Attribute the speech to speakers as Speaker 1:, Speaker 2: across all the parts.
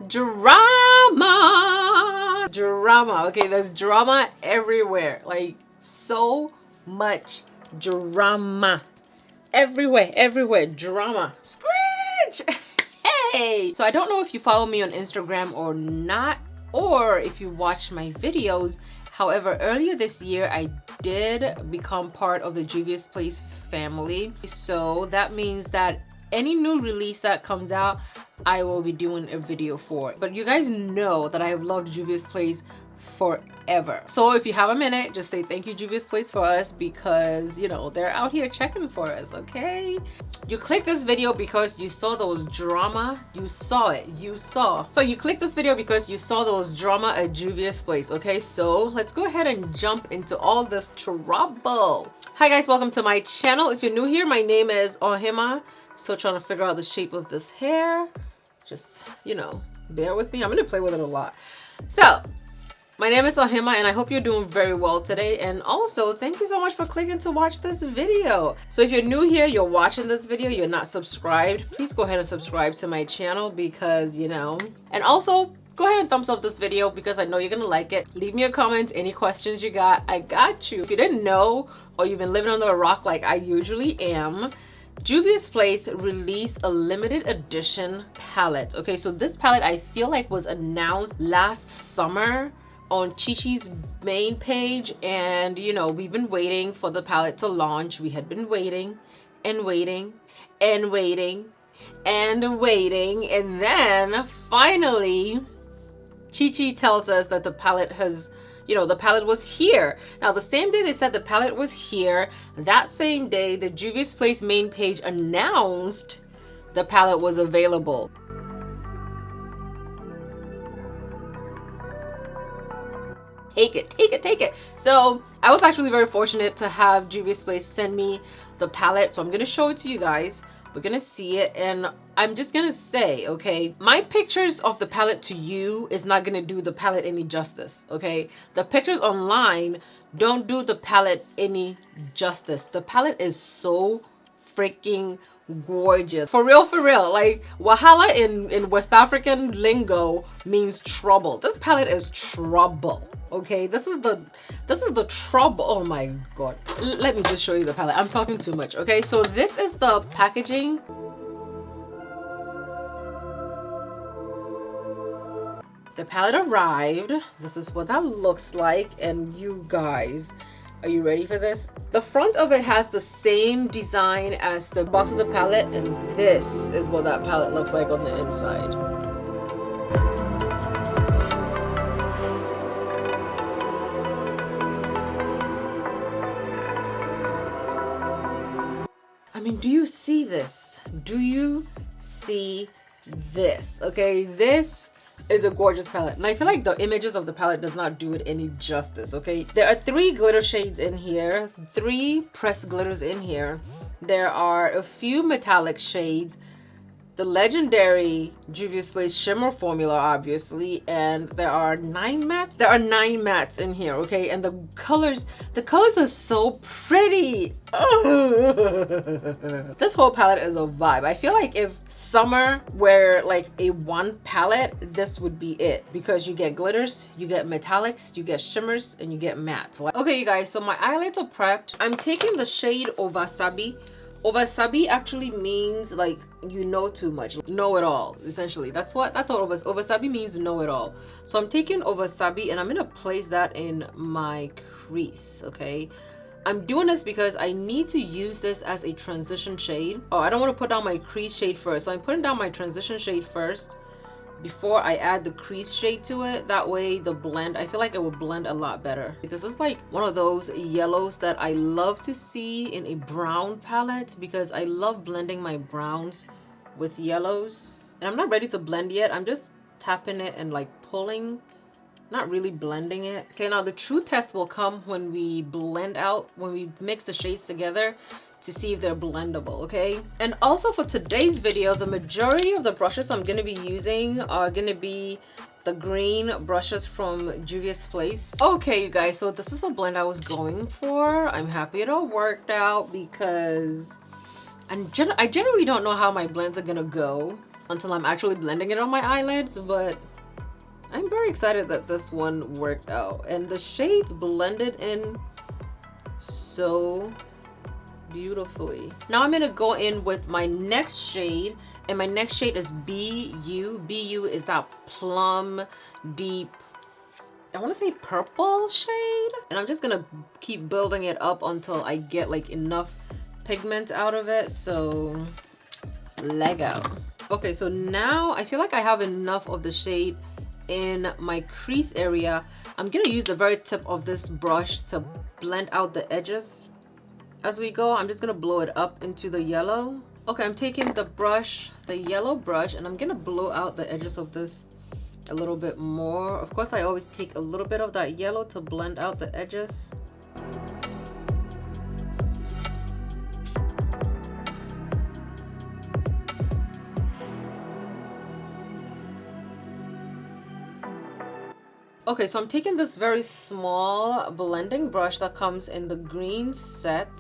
Speaker 1: Drama. Okay, there's drama everywhere. Like, so much drama. Everywhere. Drama. Screech! Hey! So I don't know if you follow me on Instagram or not, or if you watch my videos. However, earlier this year, I did become part of the JUVIA'S Place family. So that means that any new release that comes out, I will be doing a video for it. But you guys know that I have loved JUVIA'S Place forever. So if you have a minute, just say thank you JUVIA'S Place for us, because, you know, they're out here checking for us, okay? You click this video because you saw those drama. You saw it. So you click this video because you saw those drama at JUVIA'S Place, okay? So let's go ahead and jump into all this trouble. Hi guys, welcome to my channel. If you're new here, my name is Ohemaa. Still trying to figure out the shape of this hair. Just, you know, bear with me. I'm gonna play with it a lot. So my name is Ohemaa, and I hope you're doing very well today. And also, thank you so much for clicking to watch this video. So if you're new here, you're watching this video, you're not subscribed, please go ahead and subscribe to my channel, because, you know, and also go ahead and thumbs up this video because I know you're gonna like it. Leave me a comment, any questions you got, I got you. If you didn't know, or you've been living under a rock like I usually am, JUVIA'S Place released a limited edition palette. Okay, so this palette I feel like was announced last summer on Chi-Chi's main page, and you know, we've been waiting for the palette to launch. We had been waiting and waiting and waiting and waiting, and then finally Chi-Chi tells us that the palette has, you know, the palette was here. Now, the same day they said the palette was here, that same day the JUVIA'S Place main page announced the palette was available. Take it. So I was actually very fortunate to have JUVIA'S Place send me the palette. So I'm gonna show it to you guys. We're gonna see it, and I'm just gonna say, okay, my pictures of the palette to you is not gonna do the palette any justice, okay? The pictures online don't do the palette any justice. The palette is so freaking gorgeous. For real. Like, Wahala in West African lingo means trouble. This palette is trouble. Okay, this is the trouble. Oh my god, let me just show you the palette. I'm talking too much. Okay, so this is the packaging. The palette arrived. This is what that looks like, and you guys, are you ready for this? The front of it has the same design as the box of the palette, and this is what that palette looks like on the inside. I mean, do you see this? Do you see this? Okay, this is a gorgeous palette, and I feel like the images of the palette does not do it any justice. Okay, there are 3 glitter shades in here, 3 pressed glitters in here. There are a few metallic shades, the legendary JUVIA'S Place shimmer formula, obviously, and there are 9 mattes. There are 9 mattes in here, okay? And the colors are so pretty. This whole palette is a vibe. I feel like if summer were like a one palette, this would be it, because you get glitters, you get metallics, you get shimmers, and you get mattes. Okay, you guys, so my highlights are prepped. I'm taking the shade Owasabi. Owasabi actually means like you know too much, know it all, essentially. That's what Owasabi means, know it all. So I'm taking Owasabi and I'm gonna place that in my crease. Okay, I'm doing this because I need to use this as a transition shade. Oh, I don't want to put down my crease shade first, so I'm putting down my transition shade first before I add the crease shade to it. That way the blend, I feel like it will blend a lot better, because it's like one of those yellows that I love to see in a brown palette, because I love blending my browns with yellows. And I'm not ready to blend yet. I'm just tapping it and like pulling, not really blending it. Okay, now the true test will come when we blend out, when we mix the shades together to see if they're blendable. Okay, and also for today's video, the majority of the brushes I'm going to be using are going to be the green brushes from JUVIA'S Place. Okay, you guys, so this is a blend I was going for. I'm happy it all worked out because I generally don't know how my blends are gonna go. until I'm actually blending it on my eyelids, but I'm very excited that this one worked out. And the shades blended in so beautifully. Now I'm gonna go in with my next shade, and my next shade is BU. BU is that plum deep, I want to say purple shade, and I'm just gonna keep building it up until I get like enough pigment out of it. So Lego. Okay, so now I feel like I have enough of the shade in my crease area. I'm gonna use the very tip of this brush to blend out the edges as we go. I'm just gonna blow it up into the yellow. Okay, I'm taking the brush, the yellow brush, and I'm gonna blow out the edges of this a little bit more. Of course, I always take a little bit of that yellow to blend out the edges. Okay, so I'm taking this very small blending brush that comes in the green set,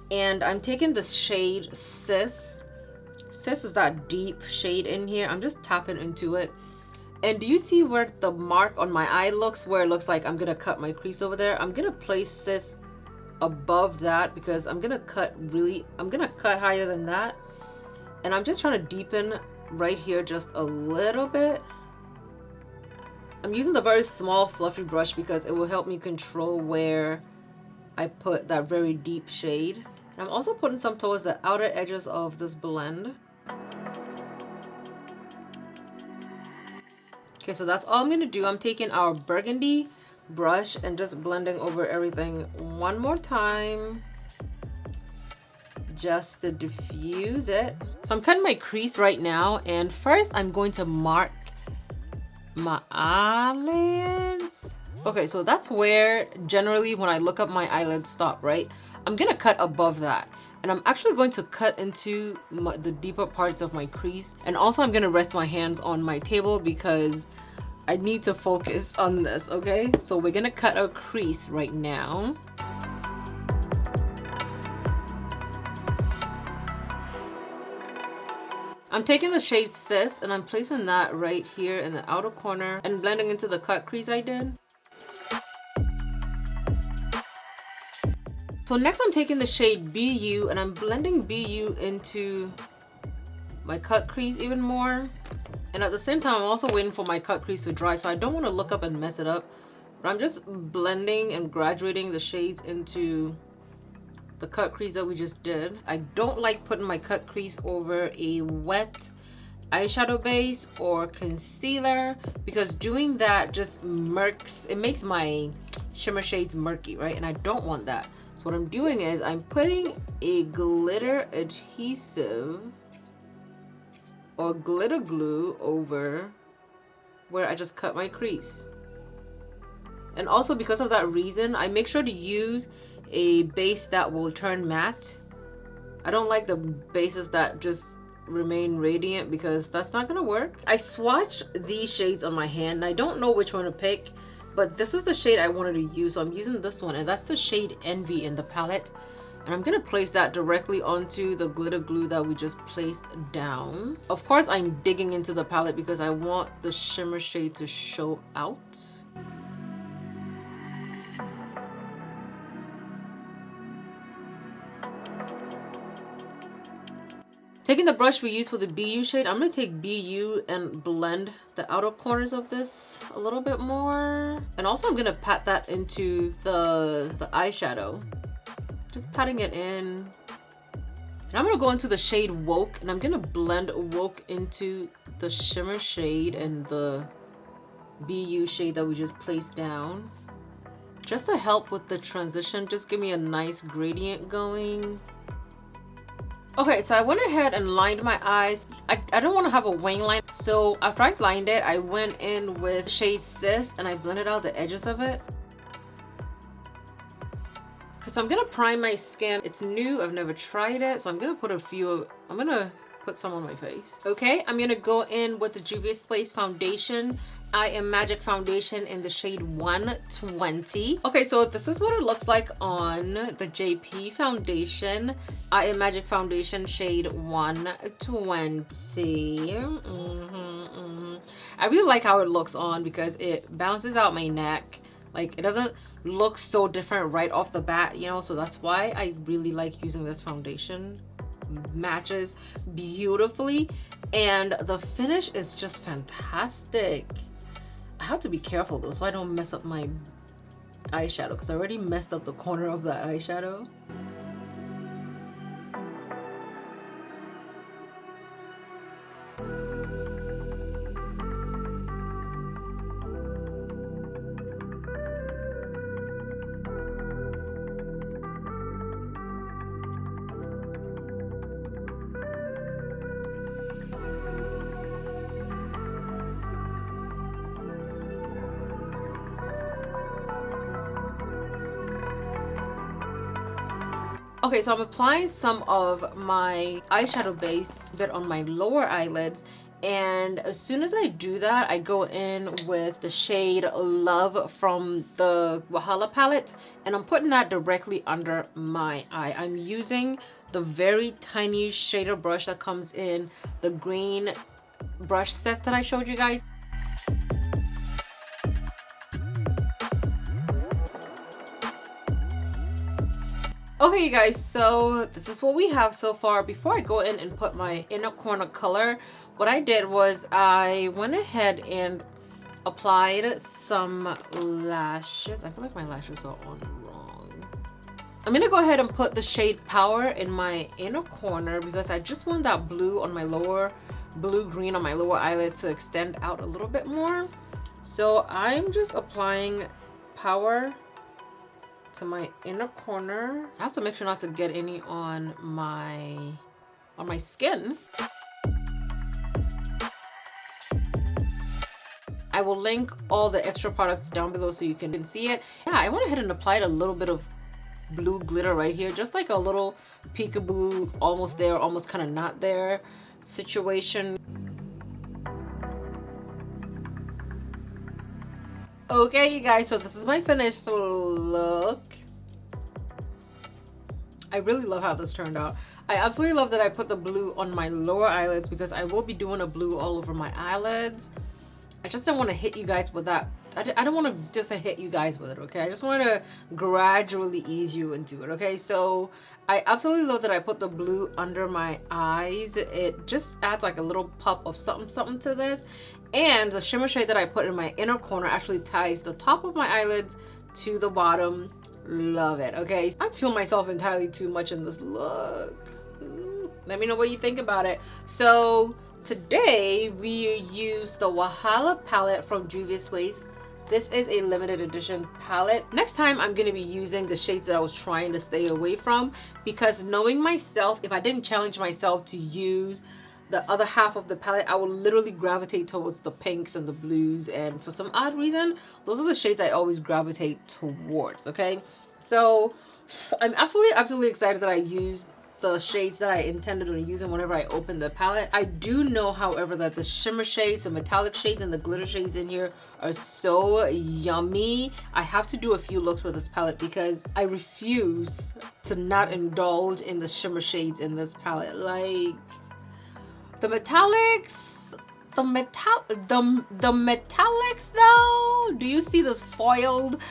Speaker 1: and I'm taking this shade Sis. Sis is that deep shade in here. I'm just tapping into it. And do you see where the mark on my eye looks, where it looks like I'm gonna cut my crease over there? I'm gonna place Sis above that because I'm gonna cut higher than that. And I'm just trying to deepen right here just a little bit. I'm using the very small fluffy brush because it will help me control where I put that very deep shade. And I'm also putting some towards the outer edges of this blend. Okay, so that's all I'm gonna do. I'm taking our burgundy brush and just blending over everything one more time just to diffuse it. So I'm cutting my crease right now, and first I'm going to mark my eyelids. Okay, so that's where generally when I look up my eyelids stop, right? I'm gonna cut above that, and I'm actually going to cut into the deeper parts of my crease. And also I'm gonna rest my hands on my table because I need to focus on this. Okay, so we're gonna cut a crease right now. I'm taking the shade Sis and I'm placing that right here in the outer corner and blending into the cut crease I did. So next I'm taking the shade BU and I'm blending BU into my cut crease even more. And at the same time, I'm also waiting for my cut crease to dry, so I don't want to look up and mess it up. But I'm just blending and graduating the shades into the cut crease that we just did. I don't like putting my cut crease over a wet eyeshadow base or concealer because doing that just it makes my shimmer shades murky, right? And I don't want that. So what I'm doing is I'm putting a glitter adhesive or glitter glue over where I just cut my crease. And also because of that reason, I make sure to use a base that will turn matte. I don't like the bases that just remain radiant because that's not gonna work. I swatched these shades on my hand and I don't know which one to pick, but this is the shade I wanted to use, so I'm using this one, and that's the shade Envy in the palette. And I'm gonna place that directly onto the glitter glue that we just placed down. Of course, I'm digging into the palette because I want the shimmer shade to show out. Taking the brush we used for the BU shade, I'm gonna take BU and blend the outer corners of this a little bit more. And also I'm gonna pat that into the eyeshadow. Just patting it in. And I'm gonna go into the shade Woke, and I'm gonna blend Woke into the shimmer shade and the BU shade that we just placed down. Just to help with the transition, just give me a nice gradient going. Okay, so I went ahead and lined my eyes. I don't want to have a wing line. So after I lined it, I went in with shade Sis and I blended out the edges of it. Because I'm going to prime my skin. It's new. I've never tried it. So I'm going to put I'm going to put some on my face. Okay, I'm gonna go in with the JUVIA'S foundation. I Am Magic foundation in the shade 120. Okay, so this is what it looks like on the JP foundation. I Am Magic foundation shade 120. I really like how it looks on because it balances out my neck. Like, it doesn't look so different right off the bat, you know, so that's why I really like using this foundation. Matches beautifully and the finish is just fantastic. I have to be careful though so I don't mess up my eyeshadow because I already messed up the corner of that eyeshadow. Okay, so I'm applying some of my eyeshadow base bit on my lower eyelids, and as soon as I do that, I go in with the shade Love from the Wahala palette, and I'm putting that directly under my eye. I'm using the very tiny shader brush that comes in the green brush set that I showed you guys. Okay, you guys, so this is what we have so far. Before I go in and put my inner corner color, what I did was I went ahead and applied some lashes. I feel like my lashes are on wrong. I'm gonna go ahead and put the shade Power in my inner corner because I just want that blue on my lower, blue-green on my lower eyelid to extend out a little bit more. So I'm just applying Power to my inner corner. I have to make sure not to get any on my skin. I will link all the extra products down below so you can see it. Yeah, I went ahead and applied a little bit of blue glitter right here, just like a little peekaboo, almost there, almost kind of not there situation. Okay, you guys, so this is my finished look. I really love how this turned out. I absolutely love that I put the blue on my lower eyelids because I will be doing a blue all over my eyelids. I just don't want to hit you guys with that. I don't want to just hit you guys with it, okay? I just want to gradually ease you into it, okay? So I absolutely love that I put the blue under my eyes. It just adds like a little pop of something to this. And the shimmer shade that I put in my inner corner actually ties the top of my eyelids to the bottom. Love it, okay? I feel myself entirely too much in this look. Let me know what you think about it. So today we use the Wahala palette from JUVIA'S. This is a limited edition palette. Next time I'm going to be using the shades that I was trying to stay away from because knowing myself, if I didn't challenge myself to use the other half of the palette, I will literally gravitate towards the pinks and the blues, and for some odd reason those are the shades I always gravitate towards, okay? So I'm absolutely excited that I used the shades that I intended on using whenever I open the palette. I do know, however, that the shimmer shades, the metallic shades, and the glitter shades in here are so yummy. I have to do a few looks with this palette because I refuse to not indulge in the shimmer shades in this palette. Like the metallics, the metallics though. Do you see this foiled?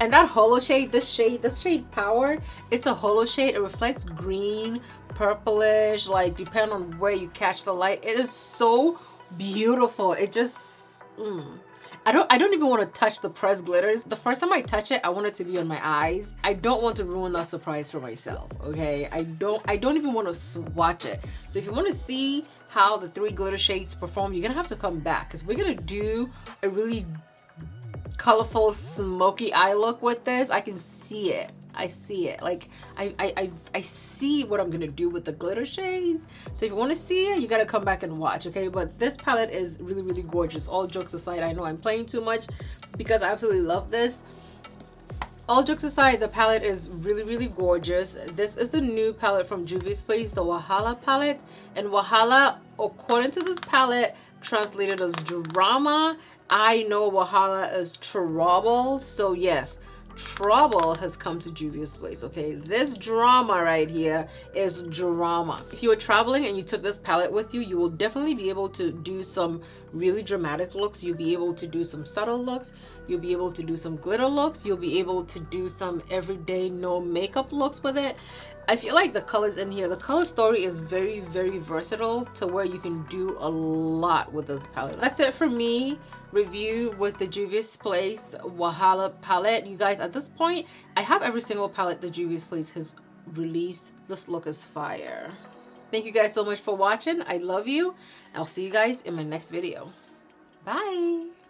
Speaker 1: And that holo shade, this shade Power, it's a holo shade. It reflects green, purplish, like depending on where you catch the light. It is so beautiful. It just I don't even want to touch the pressed glitters. The first time I touch it, I want it to be on my eyes. I don't want to ruin that surprise for myself, okay? I don't even want to swatch it. So if you want to see how the 3 glitter shades perform, you're gonna have to come back because we're gonna do a really colorful smoky eye look with this. I can see it. I see it. Like I see what I'm gonna do with the glitter shades. So if you want to see it, you gotta come back and watch, okay? But this palette is really gorgeous. All jokes aside, I know I'm playing too much because I absolutely love this. All jokes aside, the palette is really gorgeous. This is the new palette from Juvia's Place, the Wahala palette. And Wahala, according to this palette, translated as drama. I know Wahala is trouble, so yes, trouble has come to Juvia's Place. Okay, this drama right here is drama. If you were traveling and you took this palette with you, you will definitely be able to do some really dramatic looks. You'll be able to do some subtle looks. You'll be able to do some glitter looks. You'll be able to do some everyday no makeup looks with it. I feel like the colors in here, the color story is very versatile to where you can do a lot with this palette. That's it for me review with the Juvia's Place Wahala palette. You guys, at this point, I have every single palette the Juvia's Place has released. This look is fire. Thank you guys so much for watching. I love you. I'll see you guys in my next video. Bye.